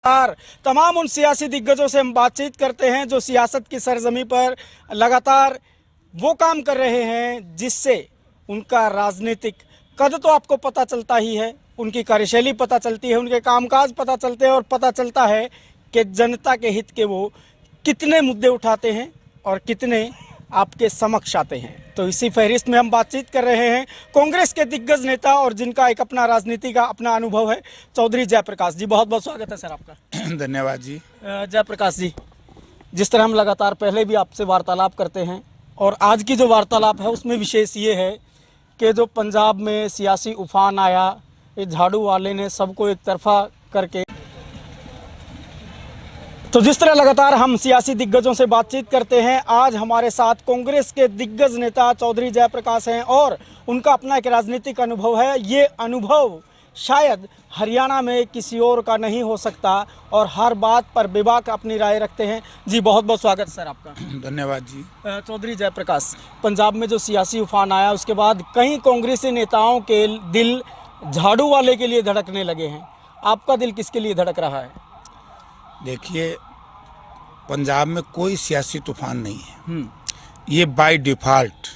लगातार तमाम उन सियासी दिग्गजों से हम बातचीत करते हैं जो सियासत की सरजमी पर लगातार वो काम कर रहे हैं जिससे उनका राजनीतिक कद तो आपको पता चलता ही है, उनकी कार्यशैली पता चलती है, उनके कामकाज पता चलते हैं और पता चलता है कि जनता के हित के वो कितने मुद्दे उठाते हैं और कितने आपके समक्ष आते हैं। तो इसी फहरिस्त में हम बातचीत कर रहे हैं कांग्रेस के दिग्गज नेता और जिनका एक अपना राजनीति का अपना अनुभव है, चौधरी जयप्रकाश जी। बहुत बहुत स्वागत है सर आपका। धन्यवाद जी। जयप्रकाश जी, जिस तरह हम लगातार पहले भी आपसे वार्तालाप करते हैं और आज की जो वार्तालाप है उसमें विशेष ये है कि जो पंजाब में सियासी उफान आया, ये झाड़ू वाले ने सबको एक तरफा करके, तो जिस तरह लगातार हम सियासी दिग्गजों से बातचीत करते हैं, आज हमारे साथ कांग्रेस के दिग्गज नेता चौधरी जयप्रकाश हैं और उनका अपना एक राजनीतिक अनुभव है। ये अनुभव शायद हरियाणा में किसी और का नहीं हो सकता और हर बात पर बेबाक अपनी राय रखते हैं। जी बहुत बहुत स्वागत सर आपका। धन्यवाद जी। चौधरी जयप्रकाश, पंजाब में जो सियासी उफान आया उसके बाद कई कांग्रेसी नेताओं के दिल झाड़ू वाले के लिए धड़कने लगे हैं, आपका दिल किसके लिए धड़क रहा है? देखिए, पंजाब में कोई सियासी तूफान नहीं है। ये बाय डिफ़ॉल्ट,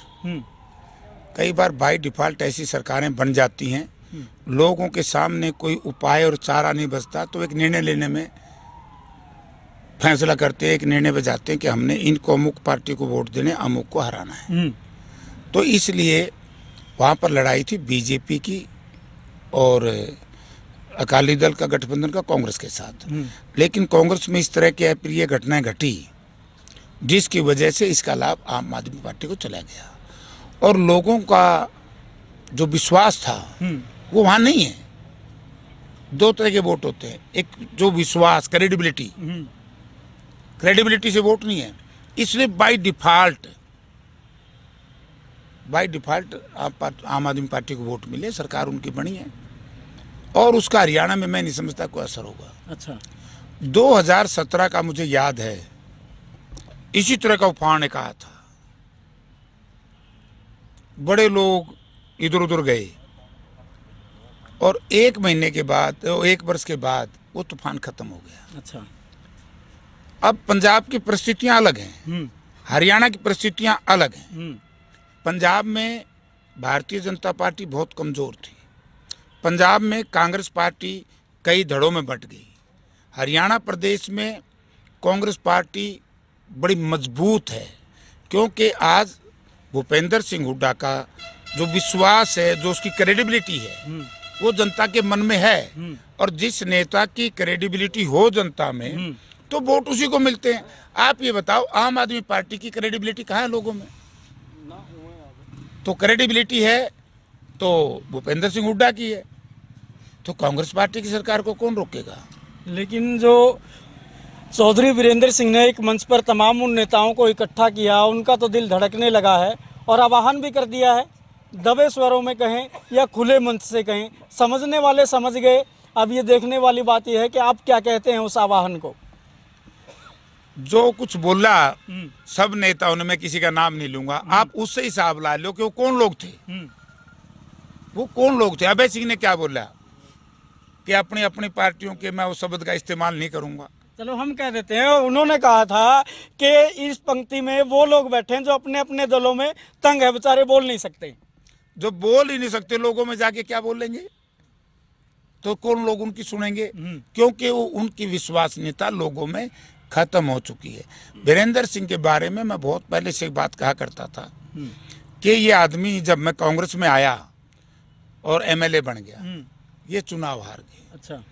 कई बार बाय डिफ़ॉल्ट ऐसी सरकारें बन जाती हैं, लोगों के सामने कोई उपाय और चारा नहीं बचता तो एक निर्णय लेने में फैसला करते हैं, एक निर्णय पे जाते हैं कि हमने इनको अमुक पार्टी को वोट देने, अमुक को हराना है। तो इसलिए वहाँ पर लड़ाई थी बीजेपी की और अकाली दल का गठबंधन का कांग्रेस के साथ। लेकिन कांग्रेस में इस तरह की अप्रिय घटनाएं घटी जिसकी वजह से इसका लाभ आम आदमी पार्टी को चला गया और लोगों का जो विश्वास था वो वहाँ नहीं है। दो तरह के वोट होते हैं, एक जो विश्वास, क्रेडिबिलिटी से वोट नहीं है, इसलिए बाय डिफॉल्ट आम आदमी पार्टी को वोट मिले, सरकार उनकी बनी है और उसका हरियाणा में मैं नहीं समझता कोई असर होगा। अच्छा, 2017 का मुझे याद है, इसी तरह का उफान ने कहा था, बड़े लोग इधर उधर गए और एक महीने के बाद, एक वर्ष के बाद वो तूफान खत्म हो गया। अच्छा, अब पंजाब की परिस्थितियां अलग हैं, हरियाणा की परिस्थितियां अलग हैं। पंजाब में भारतीय जनता पार्टी बहुत कमजोर थी, पंजाब में कांग्रेस पार्टी कई धड़ों में बंट गई, हरियाणा प्रदेश में कांग्रेस पार्टी बड़ी मजबूत है क्योंकि आज भूपेंद्र सिंह हुड्डा का जो विश्वास है, जो उसकी क्रेडिबिलिटी है, वो जनता के मन में है और जिस नेता की क्रेडिबिलिटी हो जनता में तो वोट उसी को मिलते हैं। आप ये बताओ, आम आदमी पार्टी की क्रेडिबिलिटी कहाँ है लोगों में? तो क्रेडिबिलिटी है तो भूपेंद्र सिंह हुड्डा की है, तो कांग्रेस पार्टी की सरकार को कौन रोकेगा? लेकिन जो चौधरी वीरेंद्र सिंह ने एक मंच पर तमाम उन नेताओं को इकट्ठा किया, उनका तो दिल धड़कने लगा है और आह्वान भी कर दिया है, दबे स्वरों में कहें या खुले मंच से कहें, समझने वाले समझ गए। अब ये देखने वाली बात यह है कि आप क्या कहते हैं उस आह्वान को? जो कुछ बोला सब नेताओं ने, मैं किसी का नाम नहीं लूंगा, आप उससे हिसाब ला लो कि वो कौन लोग थे। वो कौन लोग थे? अभय सिंह ने क्या बोला कि अपनी अपनी पार्टियों के, मैं उस शब्द का इस्तेमाल नहीं करूंगा। चलो हम कह देते हैं, उन्होंने कहा था कि इस पंक्ति में वो लोग बैठे हैं जो अपने अपने दलों में तंग है, बेचारे बोल नहीं सकते। जो बोल ही नहीं सकते, लोगों में जाके क्या बोलेंगे? तो कौन लोग उनकी सुनेंगे? क्योंकि वो उनकी विश्वसनीयता लोगों में खत्म हो चुकी है। वीरेंद्र सिंह के बारे में मैं बहुत पहले से एक बात कहा करता था कि ये आदमी जब मैं कांग्रेस में आया और एमएलए बन गया, ये चुनाव हार गए। अच्छा,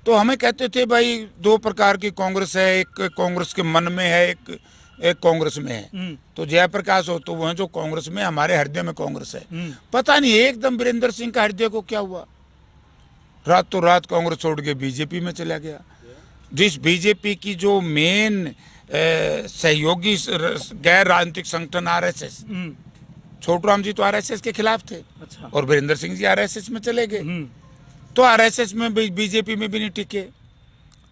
तो हमें कहते थे भाई दो प्रकार की कांग्रेस है, एक कांग्रेस के मन में है, एक कांग्रेस में है। तो जयप्रकाश हो तो वो है जो कांग्रेस में, हमारे हृदय में कांग्रेस है। पता नहीं एकदम वीरेंद्र सिंह का हृदय को क्या हुआ, रातों रात कांग्रेस छोड़ के बीजेपी में चला गया। जिस बीजेपी की जो मेन सहयोगी गैर राजनीतिक संगठन आरएसएस, छोटूराम जी तो आरएसएस के खिलाफ थे। अच्छा, और वीरेंद्र सिंह जी आरएसएस में चले गए, तो आरएसएस में बीजेपी में भी नहीं टिके।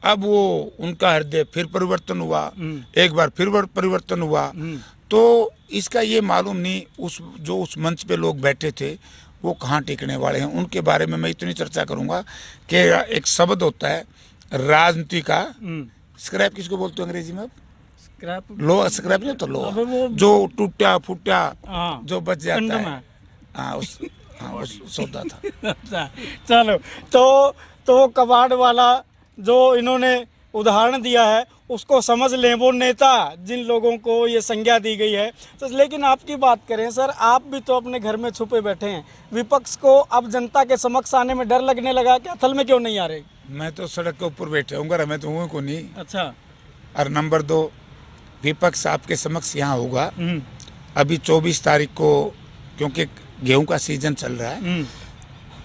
अब वो उनका हृदय फिर परिवर्तन हुआ, एक बार फिर परिवर्तन हुआ। तो इसका ये मालूम नहीं उस मंच पे लोग बैठे थे वो कहाँ टिकने वाले हैं। उनके बारे में मैं इतनी चर्चा करूंगा कि एक शब्द होता है राजनीति का स्क्रैप किसको बोलते हो अंग्रेजी में? अब स्क्रैप लो स्क्रैप नहीं तो लो, अबे वो जो टूटा फूटा हाँ, जो बच जाता कंडम है। है। हाँ उस सौदा था। अच्छा, चलो तो कबाड़ वाला जो इन्होंने उदाहरण दिया है उसको समझ लें, वो नेता जिन लोगों को ये संज्ञा दी गई है। तो लेकिन आपकी बात करें सर, आप भी तो अपने घर में छुपे बैठे हैं, विपक्ष को अब जनता के समक्ष आने में डर लगने लगा क्या? अथल में क्यों नहीं आ रहे? मैं तो सड़क के ऊपर बैठे हूँ, मैं तो हूँ को नहीं। अच्छा। और नंबर 2, विपक्ष आपके समक्ष यहाँ होगा हम्म, अभी 24 तारीख को, क्योंकि गेहूं का सीजन चल रहा है, हम्म,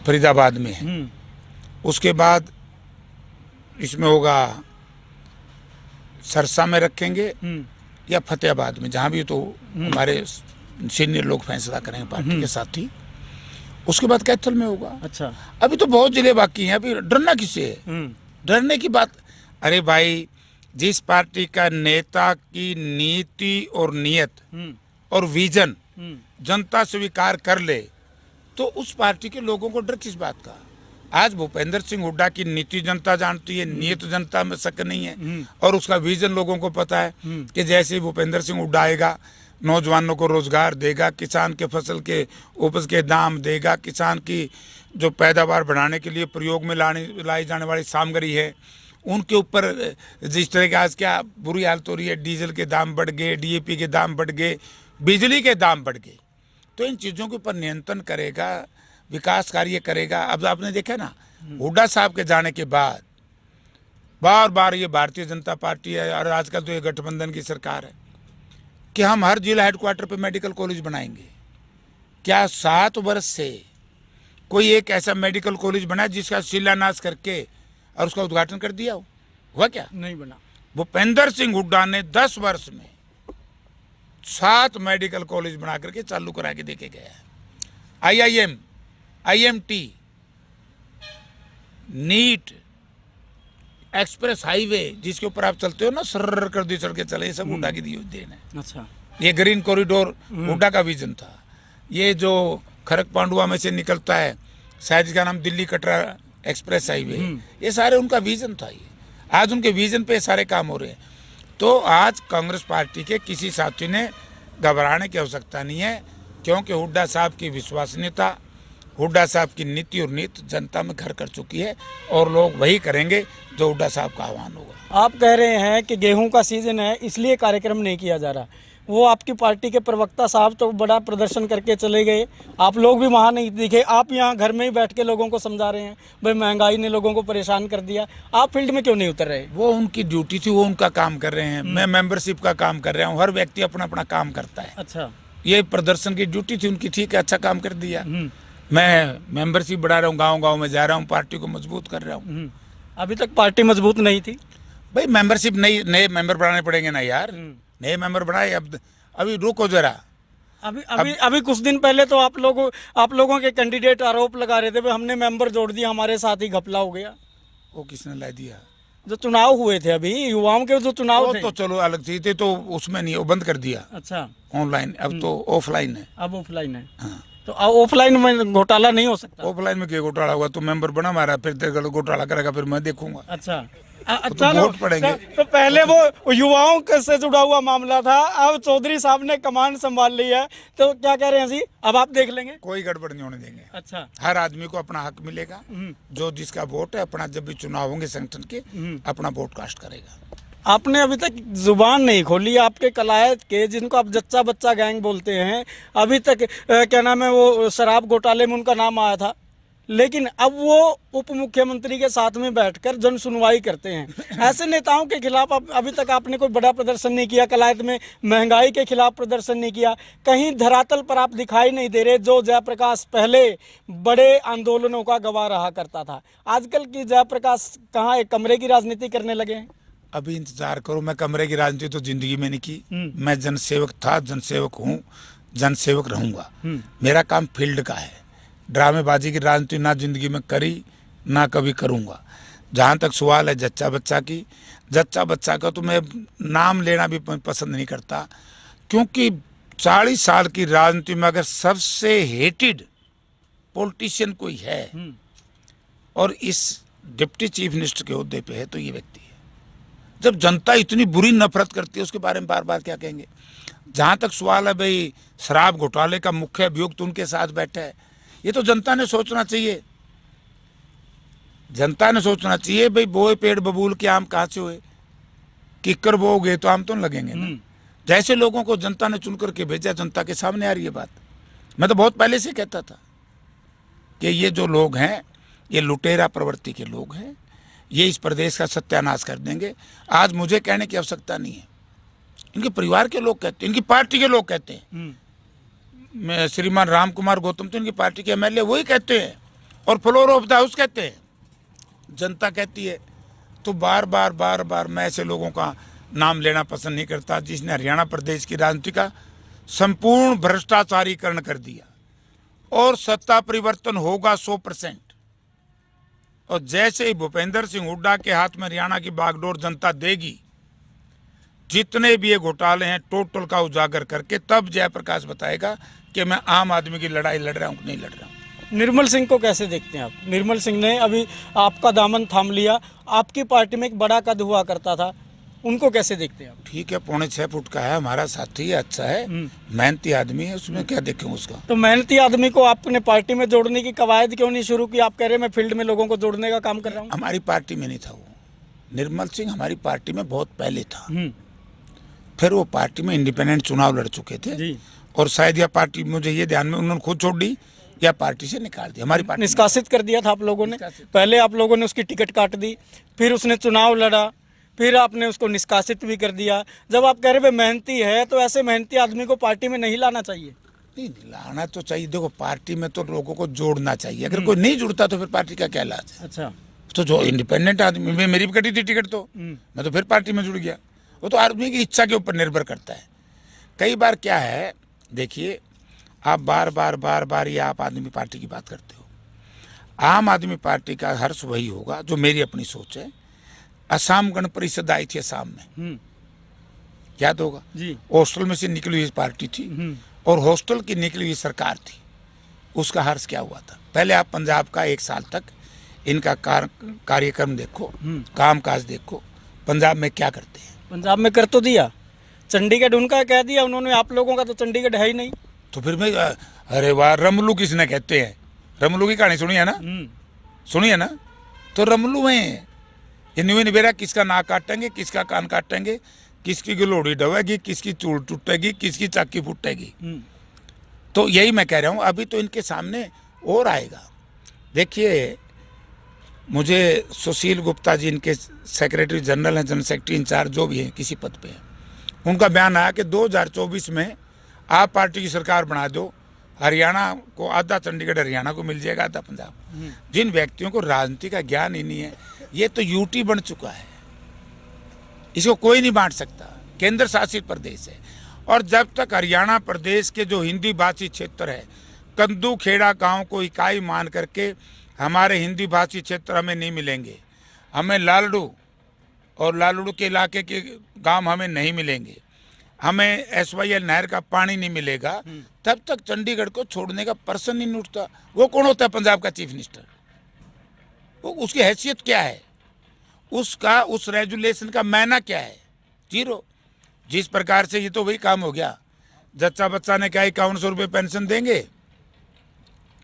फरीदाबाद में है। हम्म, उसके बाद इसमें होगा सरसा में रखेंगे हम्म, या फतेहाबाद में, जहाँ भी तो हमारे सीनियर लोग फैसला करेंगे पार्टी के साथी। उसके बाद कैथल में होगा। अच्छा। अभी तो बहुत जिले बाकी हैं, अभी डरना किससे है? डरने की बात, अरे भाई जिस पार्टी का नेता की नीति और नियत और विजन जनता स्वीकार कर ले तो उस पार्टी के लोगों को डर किस बात का? आज भूपेंद्र सिंह हुड्डा की नीति जनता जानती है, नियत जनता में शक नहीं है, और उसका विजन लोगों को पता है कि जैसे ही भूपेंद्र सिंह हुड्डा आएगा नौजवानों को रोजगार देगा, किसान के फसल के उपज के दाम देगा, किसान की जो पैदावार बढ़ाने के लिए प्रयोग में लाई जाने वाली सामग्री है उनके ऊपर जिस तरह के आज क्या बुरी हालत हो रही है, डीजल के दाम बढ़ गए, डीएपी के दाम बढ़ गए, बिजली के दाम बढ़ गए, तो इन चीज़ों के ऊपर नियंत्रण करेगा, विकास कार्य करेगा। अब आपने देखा ना हुड्डा साहब के जाने के बाद बार बार ये भारतीय जनता पार्टी है और आजकल तो ये गठबंधन की सरकार है कि हम हर जिला हेडक्वार्टर पे मेडिकल कॉलेज बनाएंगे। क्या 7 वर्ष से कोई एक ऐसा मेडिकल कॉलेज बना जिसका शिलान्यास करके और उसका उद्घाटन कर दिया हो? हुआ क्या? नहीं बना। भूपेंद्र भूपेंद्र सिंह हुड्डा ने 10 वर्ष में 7 मेडिकल कॉलेज बना करके चालू करा के देके गया है। IIM, IMT, NEET, express highway जिसके ऊपर आप चलते हो ना, सर्र कर दी चढ़ के चले, ये सब हुड्डा की दी हुई देन है। अच्छा। ये ग्रीन कॉरिडोर हुड्डा का विजन था। ये जो खरक पांडुआ में से निकलता है, शायद इसका नाम दिल्ली कटरा एक्सप्रेस हाईवे, ये सारे उनका विजन था। ये आज उनके विजन पे सारे काम हो रहे हैं। तो आज कांग्रेस पार्टी के किसी साथी ने घबराने की आवश्यकता नहीं है, क्योंकि हुड्डा साहब की विश्वसनीयता, हुड्डा साहब की नीति और नीति जनता में घर कर चुकी है और लोग वही करेंगे जो हुड्डा साहब का आह्वान होगा। आप कह रहे हैं कि गेहूं का सीजन है इसलिए कार्यक्रम नहीं किया जा रहा, वो आपकी पार्टी के प्रवक्ता साहब तो बड़ा प्रदर्शन करके चले गए, आप लोग भी वहाँ नहीं दिखे, आप यहाँ घर में ही बैठ के लोगों को समझा रहे हैं भाई महंगाई ने लोगों को परेशान कर दिया, आप फील्ड में क्यों नहीं उतर रहे? वो उनकी ड्यूटी थी, वो उनका काम कर रहे हैं, मैं मेंबरशिप का काम कर रहा हूँ। हर व्यक्ति अपना अपना काम करता है। अच्छा। ये प्रदर्शन की ड्यूटी थी उनकी, ठीक है, अच्छा काम कर दिया। मैं मेंबरशिप बढ़ा रहा हूँ, गाँव-गाँव में जा रहा हूँ, पार्टी को मजबूत कर रहा हूँ। अभी तक पार्टी मजबूत नहीं थी भाई, मेंबरशिप नए मेंबर बढ़ाने पड़ेंगे ना यार, नए मेंबर बढ़ाए। अब अभी रुको जरा। अभी कुछ दिन पहले तो आप लोगों के कैंडिडेट आरोप लगा रहे थे भाई हमने मेंबर जोड़ दिया, हमारे साथ ही घपला हो गया। वो किसने ला दिया? जो चुनाव हुए थे अभी, युवाओं के जो चुनाव थे। तो चलो अलग चीज थे, तो उसमें नहीं, वो बंद कर दिया। अच्छा। ऑनलाइन, अब तो ऑफलाइन है। अब ऑफलाइन है। हाँ। तो ऑफलाइन में घोटाला नहीं हो सकता? ऑफलाइन में क्या घोटाला हुआ? तो मेंबर बना हमारा, फिर तेरे घोटाला करेगा, फिर मैं देखूंगा। अच्छा। तो वोट पड़ेंगे। तो पहले वो युवाओं से जुड़ा हुआ मामला था, अब चौधरी साहब ने कमान संभाल ली है, तो क्या कह रहे हैं जी, अब आप देख लेंगे? कोई गड़बड़ नहीं होने देंगे। अच्छा। हर आदमी को अपना हक मिलेगा, जो जिसका वोट है अपना, जब भी चुनाव होंगे संगठन के, अपना वोट कास्ट करेगा। आपने अभी तक जुबान नहीं खोली, आपके कलायत के जिनको आप जच्चा बच्चा गैंग बोलते हैं, अभी तक क्या नाम है वो शराब घोटाले में उनका नाम आया था, लेकिन अब वो उप मुख्यमंत्री के साथ में बैठकर जन सुनवाई करते हैं। ऐसे नेताओं के खिलाफ अभी तक आपने कोई बड़ा प्रदर्शन नहीं किया, कलायत में महंगाई के खिलाफ प्रदर्शन नहीं किया, कहीं धरातल पर आप दिखाई नहीं दे रहे। जो जयप्रकाश पहले बड़े आंदोलनों का गवाह रहा करता था, आजकल की जयप्रकाश कहाँ एक कमरे की राजनीति करने लगे हैं? अभी इंतजार करो, मैं कमरे की राजनीति तो जिंदगी में नहीं की। मैं जनसेवक था, जनसेवक हूँ, जनसेवक रहूंगा। मेरा काम फील्ड का है, ड्रामेबाजी की राजनीति ना जिंदगी में करी, ना कभी करूंगा। जहाँ तक सवाल है जच्चा बच्चा की, जच्चा बच्चा का तो मैं नाम लेना भी पसंद नहीं करता, क्योंकि 40 साल की राजनीति में अगर सबसे हेटेड पॉलिटिशियन कोई है और इस डिप्टी चीफ मिनिस्टर के ओहदे पे है तो ये व्यक्ति है। जब जनता इतनी बुरी नफरत करती है उसके बारे में बार बार क्या कहेंगे। जहां तक सवाल है भाई शराब घोटाले का मुख्य अभियुक्त उनके साथ बैठा है, ये तो जनता ने सोचना चाहिए। जनता ने सोचना चाहिए भाई बोए पेड़ बबूल के आम कहाँ से हुए, किक्कर बोओगे तो आम तो नहीं लगेंगे ना। जैसे लोगों को जनता ने चुन करके भेजा, जनता के सामने आ रही है बात। मैं तो बहुत पहले से कहता था कि ये जो लोग हैं ये लुटेरा प्रवृत्ति के लोग हैं, ये इस प्रदेश का सत्यानाश कर देंगे। आज मुझे कहने की आवश्यकता नहीं है, इनके परिवार के लोग कहते हैं, इनकी पार्टी के लोग कहते हैं। श्रीमान राम कुमार गौतम तो इनकी पार्टी के एमएलए वही कहते हैं और फ्लोर ऑफ द हाउस कहते हैं। जनता कहती है तो बार बार मैं ऐसे लोगों का नाम लेना पसंद नहीं करता जिसने हरियाणा प्रदेश की राजनीति का संपूर्ण भ्रष्टाचारीकरण कर दिया। और सत्ता परिवर्तन होगा 100%। और जैसे ही भूपेंद्र सिंह हुड्डा के हाथ में हरियाणा की बागडोर जनता देगी, जितने भी ये घोटाले हैं टोटल का उजागर करके तब जयप्रकाश बताएगा कि मैं आम आदमी की लड़ाई लड़ रहा हूं कि नहीं लड़ रहा हूं। निर्मल सिंह को कैसे देखते हैं आप? निर्मल सिंह ने अभी आपका दामन थाम लिया, आपकी पार्टी में एक बड़ा कद हुआ करता था, उनको कैसे देखते हैं आप? ठीक है, 6.25 फुट का है, हमारा साथी है, अच्छा है, मेहनती आदमी है, उसमें क्या देखें उसका। तो मेहनती आदमी को आपने पार्टी में जोड़ने की कवायद क्यों नहीं शुरू की? आप कह रहे हैं मैं फील्ड में लोगों को जोड़ने का काम कर रहा हूँ। हमारी पार्टी में नहीं था वो, निर्मल सिंह हमारी पार्टी में बहुत पहले था। फिर वो पार्टी में इंडिपेंडेंट चुनाव लड़ चुके थे जी। और शायद यह पार्टी, मुझे ये ध्यान में, उन्होंने खुद छोड़ दी या पार्टी से निकाल दिया। हमारी पार्टी निष्कासित कर दिया था आप लोगों ने। पहले आप लोगों ने उसकी टिकट काट दी, फिर उसने चुनाव लड़ा, फिर आपने उसको निष्कासित भी कर दिया। जब आप कह रहे हैं मेहनती है तो ऐसे मेहनती आदमी को पार्टी में नहीं लाना चाहिए। नहीं, लाना तो चाहिए। देखो, पार्टी में तो लोगों को जोड़ना चाहिए। अगर कोई नहीं जुड़ता तो फिर पार्टी का क्या लाज है। अच्छा, तो जो इंडिपेंडेंट आदमी, मेरी भी कटी थी टिकट तो मैं तो फिर पार्टी में जुड़ गया। वो तो आदमी की इच्छा के ऊपर निर्भर करता है। कई बार क्या है, देखिए, आप बार ये आप आदमी पार्टी की बात करते हो। आम आदमी पार्टी का हर्ष वही होगा जो मेरी अपनी सोच है। असम गण परिषद आई थी असम में, याद होगा जी। हॉस्टल में से निकली हुई पार्टी थी और हॉस्टल की निकली हुई सरकार थी। उसका हर्ष क्या हुआ था? पहले आप पंजाब का 1 साल तक इनका कार्यक्रम देखो, काम काज देखो, पंजाब में क्या करते हैं। पंजाब में कर तो दिया, चंडीगढ़ उनका कह दिया उन्होंने, आप लोगों का तो चंडीगढ़ है ही नहीं। तो फिर मैं, अरे वाह, रमलू किसने कहते हैं? रमलू की कहानी सुनी है ना? सुनी है ना? तो रमलू में ये न्यू निबेरा, किसका नाक काटेंगे, किसका कान काटेंगे, किसकी गलोड़ी डवेगी, किसकी चूड़ टूटेगी, किसकी चाकी फूटेगी। तो यही मैं कह रहा हूँ, अभी तो इनके सामने और आएगा। देखिए, मुझे सुशील गुप्ता जी, इनके सेक्रेटरी जनरल हैं, जनरल सेक्रेटरी इंचार्ज जो भी हैं, किसी पद पे हैं, उनका बयान आया कि 2024 में आप पार्टी की सरकार बना दो, हरियाणा को आधा चंडीगढ़ हरियाणा को मिल जाएगा, आधा पंजाब। जिन व्यक्तियों को राजनीति का ज्ञान ही नहीं है, ये तो यूटी बन चुका है, इसको कोई नहीं बांट सकता। केंद्र शासित प्रदेश है और जब तक हरियाणा प्रदेश के जो हिंदी भाषी क्षेत्र है, कंदू खेड़ा गांव को इकाई मान करके हमारे हिंदी भाषी क्षेत्र हमें नहीं मिलेंगे, हमें लालड़ू और लालड़ू के इलाके के गांव हमें नहीं मिलेंगे, हमें SYL नहर का पानी नहीं मिलेगा, तब तक चंडीगढ़ को छोड़ने का पर्सन नहीं उठता। वो कौन होता है पंजाब का चीफ मिनिस्टर? वो, उसकी हैसियत क्या है, उसका उस रेजुलेशन का मायना क्या है? जीरो। जिस प्रकार से ये तो वही काम हो गया, जच्चा बच्चा ने क्या 5100 रुपये पेंशन देंगे,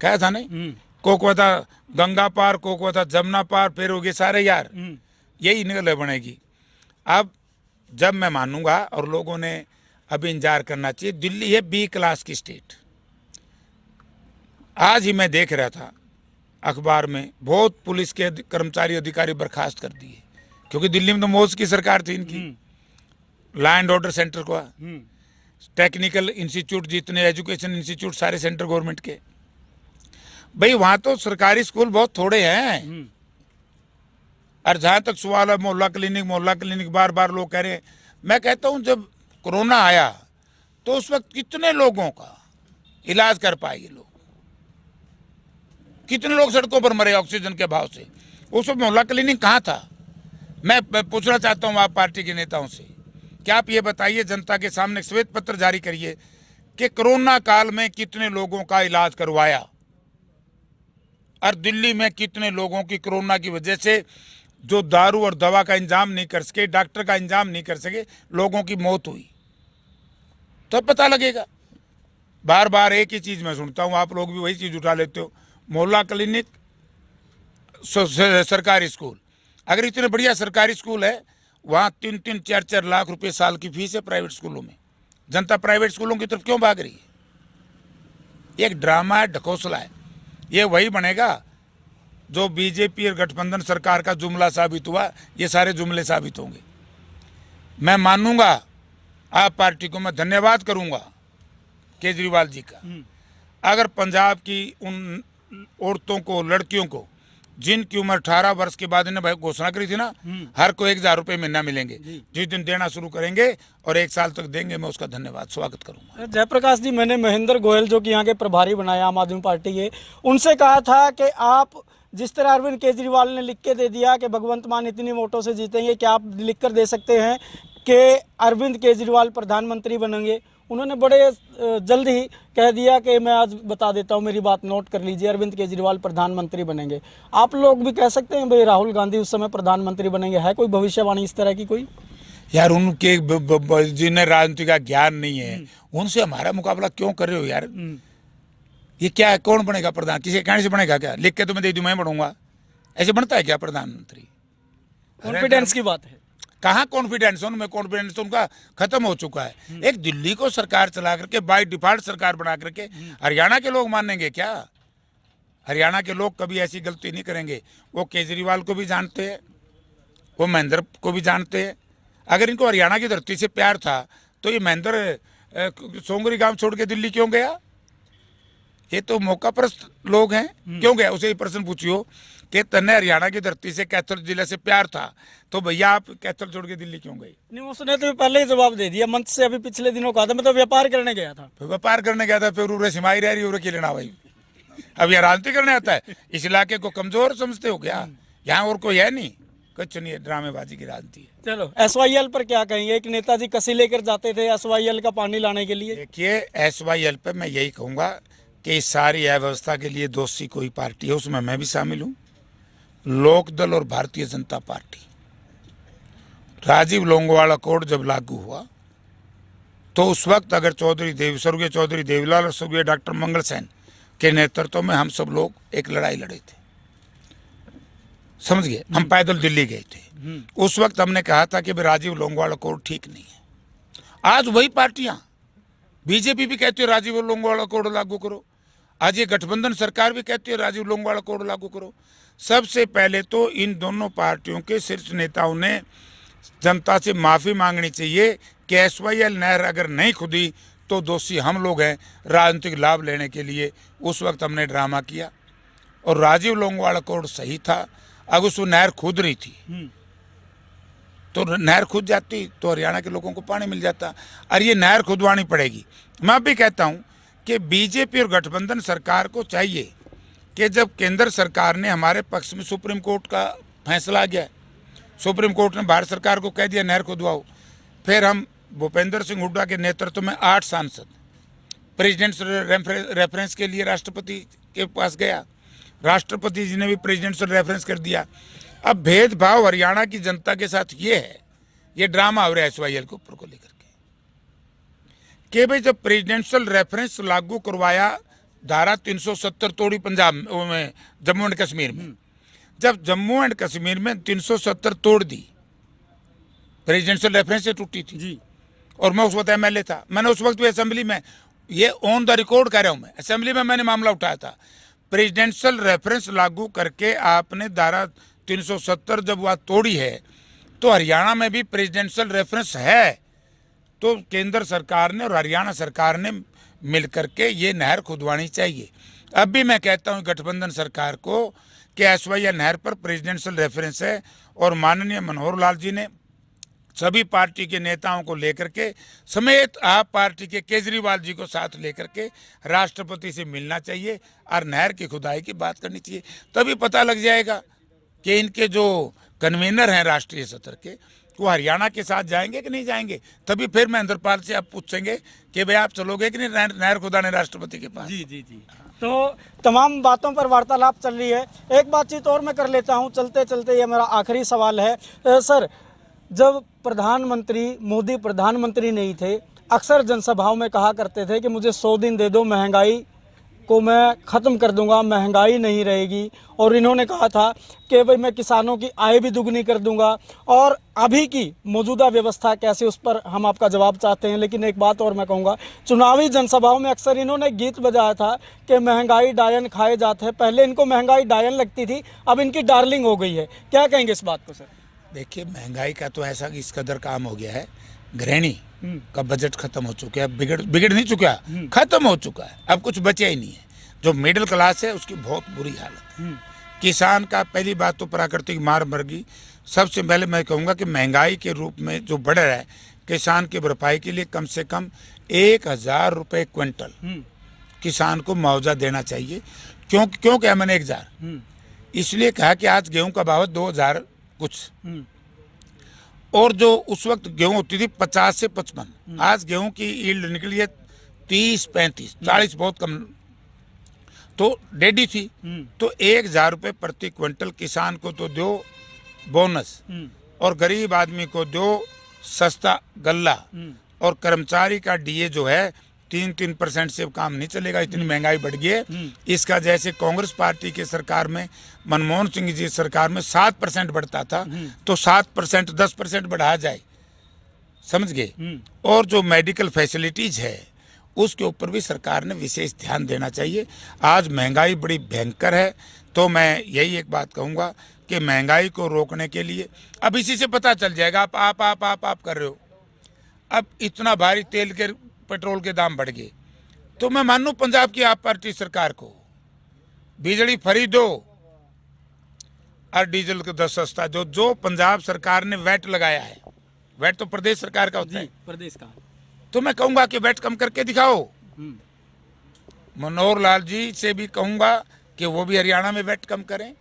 क्या था नहीं, कोकवा था गंगा पार, कोकवा था जमुना पार, फिर हो गए सारे यार, यही निकल बनेगी। अब जब मैं मानूंगा, और लोगों ने अभी इंतजार करना चाहिए, दिल्ली है B क्लास की स्टेट। आज ही मैं देख रहा था अखबार में, बहुत पुलिस के कर्मचारी अधिकारी बर्खास्त कर दिए, क्योंकि दिल्ली में तो मौज की सरकार थी इनकी। लॉ एंड ऑर्डर सेंटर को, टेक्निकल इंस्टीट्यूट, जितने एजुकेशन इंस्टीट्यूट सारे सेंट्रल गवर्नमेंट के, भाई वहां तो सरकारी स्कूल बहुत थोड़े हैं। और जहां तक सवाल है मोहल्ला क्लिनिक, बार बार लोग कह रहे हैं। मैं कहता हूं, जब कोरोना आया तो उस वक्त कितने लोगों का इलाज कर पाए ये लोग, कितने लोग सड़कों पर मरे ऑक्सीजन के अभाव से। उस वक्त मोहल्ला क्लिनिक कहाँ था? मैं पूछना चाहता हूँ आप पार्टी के नेताओं से, क्या आप ये बताइए, जनता के सामने श्वेत पत्र जारी करिए कि कोरोना काल में कितने लोगों का इलाज करवाया। और दिल्ली में कितने लोगों की कोरोना की वजह से जो दारू और दवा का इंतजाम नहीं कर सके, डॉक्टर का इंतजाम नहीं कर सके, लोगों की मौत हुई, तब पता लगेगा। बार बार एक ही चीज मैं सुनता हूं, आप लोग भी वही चीज उठा लेते हो, मोहल्ला क्लिनिक, सरकारी स्कूल। अगर इतने बढ़िया सरकारी स्कूल है, वहां 3-3, 4-4 लाख रुपए साल की फीस है प्राइवेट स्कूलों में। जनता प्राइवेट स्कूलों की तरफ क्यों भाग रही है? एक ड्रामा है, ढकोसला है। ये वही बनेगा जो बीजेपी और गठबंधन सरकार का जुमला साबित हुआ, ये सारे जुमले साबित होंगे। मैं मानूंगा आप पार्टी को, मैं धन्यवाद करूंगा केजरीवाल जी का। अगर पंजाब की उन औरतों को, लड़कियों को, जिनकी उम्र 18 वर्ष के बाद इन्हें घोषणा करी थी ना, हर को 1000 रुपए महीना मिलेंगे, जिस दिन देना शुरू करेंगे और 1 साल तक देंगे, मैं उसका धन्यवाद स्वागत करूंगा। जयप्रकाश जी, मैंने महेंद्र गोयल जो कि यहाँ के प्रभारी बनाए आम आदमी पार्टी के, उनसे कहा था कि आप जिस तरह अरविंद केजरीवाल ने लिख के दे दिया कि भगवंत मान इतनी वोटों से जीतेंगे, क्या आप लिख कर दे सकते हैं कि अरविंद केजरीवाल प्रधानमंत्री बनेंगे? उन्होंने बड़े जल्द ही कह दिया कि मैं आज बता देता हूं, मेरी बात नोट कर लीजिए, अरविंद केजरीवाल प्रधानमंत्री बनेंगे। आप लोग भी कह सकते हैं भाई राहुल गांधी उस समय प्रधानमंत्री बनेंगे? है कोई भविष्यवाणी इस तरह की कोई? यार, उनके जिन्हें राजनीति का ज्ञान नहीं है, उनसे हमारा मुकाबला क्यों कर रहे हो यार? ये क्या है, कौन बनेगा प्रधान? किसी कहने से बनेगा क्या? लिख के तो मैं दे दूं, मैं बनूंगा? ऐसे बनता है क्या प्रधानमंत्री? कॉन्फिडेंस की बात है। कहाँ कॉन्फिडेंस? उनमें कॉन्फिडेंस तो उनका खत्म हो चुका है। एक दिल्ली को सरकार चला करके, बाय डिफॉल्ट सरकार बना करके हरियाणा के लोग मानेंगे क्या? हरियाणा के लोग कभी ऐसी गलती नहीं करेंगे। वो केजरीवाल को भी जानते हैं, वो महेंद्र को भी जानते हैं। अगर इनको हरियाणा की धरती से प्यार था तो ये महेंद्र सोंगरी गांव छोड़ के दिल्ली क्यों गया? ये तो मौकापरस्त लोग हैं। क्यों गया? उसे ही प्रश्न पूछियो कि तन्ने हरियाणा की धरती से कैथल जिले से प्यार था तो भैया आप कैथल छोड़ के दिल्ली क्यों गई? नहीं, उसने तो पहले ही जवाब दे दिया मंच से। अभी पिछले दिनों कहा था मैं तो व्यापार करने गया था। फिर व्यापार करने गया था, फिर उरे सिमाई रह रही, उरे की लेना भाई। अब यह राजनीति करने आता है? इस इलाके को कमजोर समझते हो क्या? यहाँ और कोई है नहीं, कुछ नहीं है, ड्रामेबाजी की राजनीति है। चलो, SYL पर क्या कहेंगे? एक नेताजी कसी लेकर जाते थे SYL का पानी लाने के लिए। देखिए, SYL पे मैं यही कहूंगा कि इस सारी अव्यवस्था के लिए दोषी कोई पार्टी है, उसमें मैं भी शामिल हूँ, लोकदल और भारतीय जनता पार्टी। राजीव लोंगोवाल अकॉर्ड जब लागू हुआ तो उस वक्त अगर स्वर्गीय चौधरी देवीलाल और स्वर्गीय डॉक्टर मंगल सेन के नेतृत्व में हम सब लोग एक लड़ाई लड़े थे, समझ गए? हम पैदल दिल्ली गए थे। उस वक्त हमने कहा था कि राजीव लोंगोवाल अकॉर्ड ठीक नहीं है। आज वही पार्टियां, बीजेपी भी कहती है राजीव लोंगोवाल अकॉर्ड लागू करो, आज ये गठबंधन सरकार भी कहती है राजीव लोंगोवाल अकॉर्ड लागू करो। सबसे पहले तो इन दोनों पार्टियों के शीर्ष नेताओं ने जनता से माफी मांगनी चाहिए कि SYL नहर अगर नहीं खुदी तो दोषी हम लोग हैं राजनीतिक लाभ लेने के लिए। उस वक्त हमने ड्रामा किया और राजीव लोंगोवाल अकॉर्ड सही था। अब उस नहर खुद रही थी तो नहर खुद जाती तो हरियाणा के लोगों को पानी मिल जाता, और ये नहर खुदवानी पड़ेगी। मैं भी कहता हूं कि बीजेपी और गठबंधन सरकार को चाहिए कि जब केंद्र सरकार ने हमारे पक्ष में, सुप्रीम कोर्ट का फैसला आ गया, सुप्रीम कोर्ट ने भारत सरकार को कह दिया नहर खुदवाओ, फिर हम भूपेंद्र सिंह हुड्डा के नेतृत्व में 8 सांसद प्रेसिडेंशियल रेफरेंस के लिए राष्ट्रपति के पास गया, राष्ट्रपति जी ने भी प्रेसिडेंशियल रेफरेंस कर दिया। अब भेदभाव हरियाणा की जनता के साथ ये है, ये ड्रामा हो रहा है SYL के ऊपर को लेकर के भाई जब प्रेसिडेंशियल रेफरेंस लागू करवाया, धारा 370 तोड़ी पंजाब में, जम्मू एंड कश्मीर में, जब जम्मू एंड कश्मीर में 370 तोड़ दी, प्रेसिडेंशियल रेफरेंस से टूटी थी जी। और मैं उस वक्त MLA था, मैंने उस वक्त भी असेंबली में, ये ऑन द रिकॉर्ड कह रहा हूं मैं, असेंबली में मैंने मामला उठाया था। प्रेसिडेंशियल रेफरेंस लागू करके आपने धारा 370 जब वह तोड़ी है तो हरियाणा में भी प्रेसिडेंशियल रेफरेंस है, तो केंद्र सरकार ने और हरियाणा सरकार ने मिलकर के ये नहर खुदवानी चाहिए। अब भी मैं कहता हूं गठबंधन सरकार को कि SYL नहर पर प्रेसिडेंशियल रेफरेंस है और माननीय मनोहर लाल जी ने सभी पार्टी के नेताओं को लेकर के समेत आप पार्टी के केजरीवाल जी को साथ लेकर के राष्ट्रपति से मिलना चाहिए और नहर की खुदाई की बात करनी चाहिए। तभी पता लग जाएगा कि इनके जो कन्वीनर हैं राष्ट्रीय सत्र के, वो हरियाणा के साथ जाएंगे कि नहीं जाएंगे। तभी फिर महेंद्र पाल से आप पूछेंगे कि भाई आप चलोगे कि नहीं नहर खुदाने राष्ट्रपति के पास। जी जी जी। तो तमाम बातों पर वार्तालाप चल रही है। एक बातचीत और मैं कर लेता हूं चलते चलते, ये मेरा आखिरी सवाल है। सर, जब प्रधानमंत्री मोदी प्रधानमंत्री नहीं थे, अक्सर जनसभाओं में कहा करते थे कि मुझे 100 दिन दे दो, महंगाई को मैं ख़त्म कर दूंगा, महंगाई नहीं रहेगी। और इन्होंने कहा था कि भाई मैं किसानों की आय भी दुगनी कर दूंगा। और अभी की मौजूदा व्यवस्था कैसे, उस पर हम आपका जवाब चाहते हैं। लेकिन एक बात और मैं कहूँगा, चुनावी जनसभाओं में अक्सर इन्होंने गीत बजाया था कि महंगाई डायन खाए जाते हैं। पहले इनको महंगाई डायन लगती थी, अब इनकी डार्लिंग हो गई है। क्या कहेंगे इस बात को सर? देखिए, महंगाई का तो ऐसा कि इस कदर काम हो गया है, गृहिणी का बजट खत्म हो चुका है, बिगड़ नहीं चुका, खत्म हो चुका है, अब कुछ बचा ही नहीं है। जो मिडिल क्लास है उसकी बहुत बुरी हालत है। किसान का पहली बात तो प्राकृतिक मार मर गई। सबसे पहले मैं कहूँगा कि महंगाई के रूप में जो बढ़ रहा है, किसान की भरपाई के लिए कम से कम 1000 रुपये क्विंटल किसान को मुआवजा देना चाहिए। क्यों कहा मैंने 1000? इसलिए कहा कि आज गेहूं का भाव 2000 कुछ, और जो उस वक्त गेहूं होती थी 50 से 55, आज गेहूं की यील्ड निकली है 30-35, 40 बहुत कम, तो डेडी थी। तो 1000 रुपये प्रति क्विंटल किसान को तो दो बोनस, और गरीब आदमी को दो सस्ता गल्ला, और कर्मचारी का डीए जो है 3% से काम नहीं चलेगा, इतनी महंगाई बढ़ गई है। इसका जैसे कांग्रेस पार्टी की सरकार में, मनमोहन सिंह जी सरकार में 7% बढ़ता था, तो 7% 10% बढ़ा जाए, समझ गए। और जो मेडिकल फैसिलिटीज है उसके ऊपर भी सरकार ने विशेष ध्यान देना चाहिए। आज महंगाई बड़ी भयंकर है, तो मैं यही एक बात कहूँगा कि महंगाई को रोकने के लिए, अब इसी से पता चल जाएगा। आप कर रहे हो, अब इतना भारी तेल के पेट्रोल के दाम बढ़ गए, तो मैं मानूं पंजाब की आप पार्टी सरकार को बिजली फ्री दो और डीजल को 10 सस्ता दो। जो पंजाब सरकार ने वैट लगाया है, वैट तो प्रदेश सरकार का होता है, प्रदेश का, तो मैं कहूंगा कि वैट कम करके दिखाओ। मनोहर लाल जी से भी कहूंगा कि वो भी हरियाणा में वैट कम करें,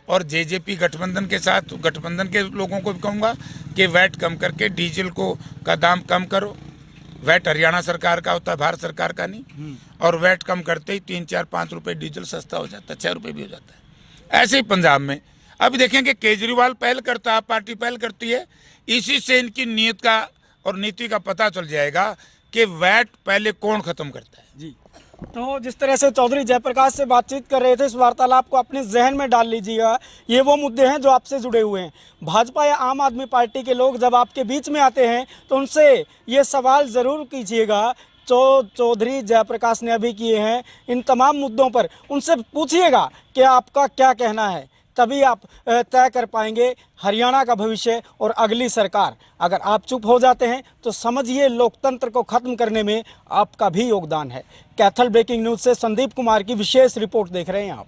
और जेजेपी गठबंधन के साथ गठबंधन के लोगों को भी कहूंगा कि वैट कम करके डीजल को का दाम कम करो। वैट हरियाणा सरकार का होता है, भारत सरकार का नहीं। और वैट कम करते ही 3-4-5 रुपए डीजल सस्ता हो जाता है, 6 रुपए भी हो जाता है। ऐसे ही पंजाब में अभी देखेंगे केजरीवाल पहल करता है, पार्टी पहल करती है। इसी से इनकी नीयत का और नीति का पता चल जाएगा कि वैट पहले कौन खत्म करता है। जी, तो जिस तरह से चौधरी जयप्रकाश से बातचीत कर रहे थे, इस वार्तालाप को अपने जहन में डाल लीजिएगा। ये वो मुद्दे हैं जो आपसे जुड़े हुए हैं। भाजपा या आम आदमी पार्टी के लोग जब आपके बीच में आते हैं तो उनसे ये सवाल ज़रूर कीजिएगा, चौधरी जयप्रकाश ने अभी किए हैं, इन तमाम मुद्दों पर उनसे पूछिएगा कि आपका क्या कहना है। तभी आप तय कर पाएंगे हरियाणा का भविष्य और अगली सरकार। अगर आप चुप हो जाते हैं तो समझिए लोकतंत्र को खत्म करने में आपका भी योगदान है। कैथल ब्रेकिंग न्यूज़ से संदीप कुमार की विशेष रिपोर्ट देख रहे हैं आप।